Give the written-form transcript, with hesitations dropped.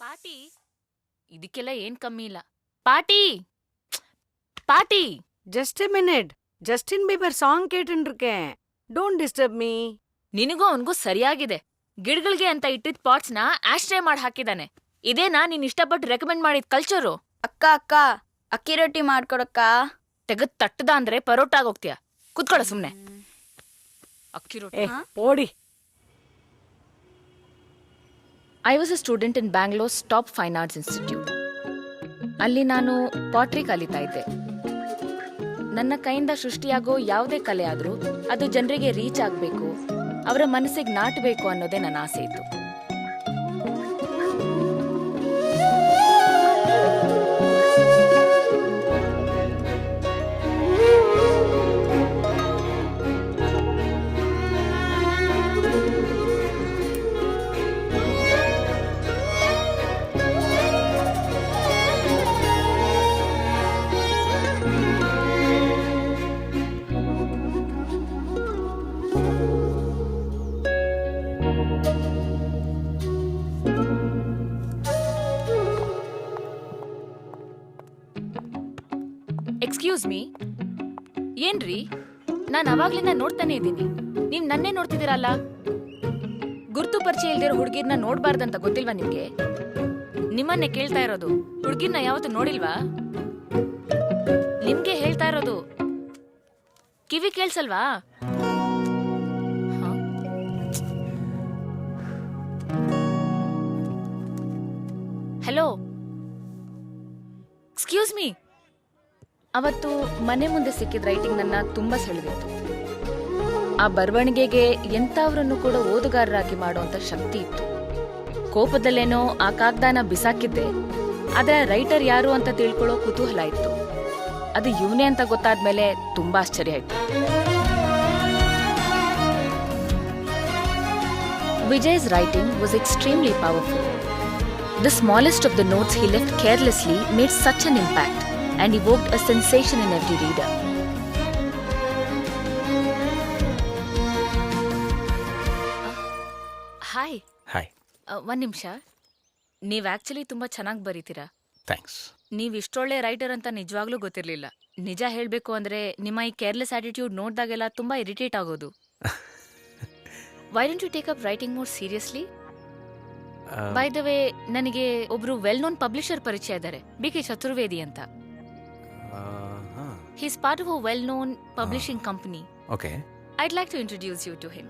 ಪಾಟಿ ಇದಕ್ಕೆಲ್ಲ ಏನ್ ಕಮ್ಮಿ ಇಲ್ಲ. பாட்டி பாட்டி just a minute. Justin Bieber song கேட்டுன்னு இருக்கேன். Don't disturb me. ನಿನಗೂ ಅವನ್ಗೂ ಸರಿಯಾಗಿದೆ. ಗಿಡಗಳಿಗೆ ಅಂತ ಇಟ್ಟಿದ್ ಪಾಟ್ಸ್ ನ ಆಶ್ರಯ ಮಾಡಿ ಹಾಕಿದಾನೆ. ಇದೇನಾ ನೀನ್ ಇಷ್ಟಪಟ್ಟು ರೆಕಮೆಂಡ್ ಮಾಡಿದ ಕಲ್ಚರು? ಅಕ್ಕ ಅಕ್ಕಿ ರೊಟ್ಟಿ ಮಾಡ್ಕೊಡಕ್ಕ. ತೆಗದ್ ತಟ್ಟದ ಅಂದ್ರೆ ಪರೋಟ ಆಗೋಗ್ತೀಯ. ಕುತ್ಕೊಳ್ಳ ಸುಮ್ನೆ. ಅಕ್ಕಿ ರೊಟ್ಟಿ. ಓಡಿ. I was a student in Bangalore's top fine arts institute. ಅಲ್ಲಿ ನಾನು ಪಾಟ್ರಿ ಕಲಿತಾ ಇದ್ದೆ. ನನ್ನ ಕೈಯಿಂದ ಸೃಷ್ಟಿಯಾಗೋ ಯಾವುದೇ ಕಲೆ ಆದ್ರೂ ಅದು ಜನರಿಗೆ ರೀಚ್ ಆಗ್ಬೇಕು, ಅವರ ಮನಸ್ಸಿಗೆ ನಾಟಬೇಕು ಅನ್ನೋದೇ ನನ್ನ ಆಸೆ ಇತ್ತು. ಎಕ್ಸ್ಕ್ಯೂಸ್ ಮೀ, ಏನ್ರಿ? ನಾನು ಅವಾಗ್ಲಿಂದ ನೋಡ್ತಾನೆ ಇದ್ದೀನಿ. ನೀವ್ ನನ್ನೇ ನೋಡ್ತಿದ್ದೀರಲ್ಲ. ಗುರ್ತು ಪರಿಚಯ ಇಲ್ದಿರೋ ಹುಡುಗಿರ್ನ ನೋಡ್ಬಾರ್ದಂತ ಗೊತ್ತಿಲ್ವಾ ನಿಮ್ಗೆ? ನಿಮ್ಮನ್ನೇ ಕೇಳ್ತಾ ಇರೋದು. ಹುಡುಗಿರ್ನ ಯಾವತ್ತೂ ನೋಡಿಲ್ವಾ? ನಿಮ್ಗೆ ಹೇಳ್ತಾ ಇರೋದು. ಕಿವಿ ಕೇಳ್ಸಲ್ವಾ? Hello, excuse me. ಅವತ್ತು ಮನೆ ಮುಂದೆ ಸಿಕ್ಕಿದ ರೈಟಿಂಗ್ ನನ್ನ ತುಂಬಾ ಸೆಳೆದಿತ್ತು. ಆ ಬರವಣಿಗೆಗೆ ಎಂಥವ್ರನ್ನು ಕೂಡ ಓದುಗಾರರಾಗಿ ಮಾಡುವಂತ ಶಕ್ತಿ ಇತ್ತು. ಕೋಪದಲ್ಲೇನೋ ಆ ಕಾಗ್ದಾನ ಬಿಸಾಕಿದ್ದೆ, ಆದ್ರೆ ರೈಟರ್ ಯಾರು ಅಂತ ತಿಳ್ಕೊಳ್ಳೋ ಕುತೂಹಲ ಇತ್ತು. ಅದು ಇವನೇ ಅಂತ ಗೊತ್ತಾದ್ಮೇಲೆ ತುಂಬಾ ಆಶ್ಚರ್ಯ ಆಯ್ತು. Vijay's writing was extremely powerful. The smallest of the notes he left carelessly made such an impact and evoked a sensation in every reader. Hi. Hi. ಒಂದ್ ನಿಮಿಷ. ನೀವ್ ಆಕ್ಚುಲಿ ತುಂಬಾ ಚೆನ್ನಾಗಿ ಬರೀತೀರಾ. ಥ್ಯಾಂಕ್ಸ್. ನೀವ್ ಇಷ್ಟೊಳ್ಳೆ ರೈಟರ್ ಅಂತ ನಿಜವಾಗ್ಲೂ ಗೊತ್ತಿರ್ಲಿಲ್ಲ. ನಿಜ ಹೇಳ್ಬೇಕು ಅಂದ್ರೆ ನಿಮ್ಮ ಈ ಕೇರ್ಲೆಸ್ ಆಟಿಟ್ಯೂಡ್ ನೋಡ್ದಾಗೆಲ್ಲ ತುಂಬಾ ಇರಿಟೇಟ್ ಆಗೋದು. Why don't you take up writing more seriously? By the way, ನನಗೆ ಒಬ್ರು ವೆಲ್ ನೋನ್ ಪಬ್ಲಿಷರ್ ಪರಿಚಯ ಇದ್ದಾರೆ, ಬಿ.ಕೆ. ಚತುರ್ವೇದಿ ಅಂತ. He's part of a well-known publishing company. Okay. I'd like to introduce you to him.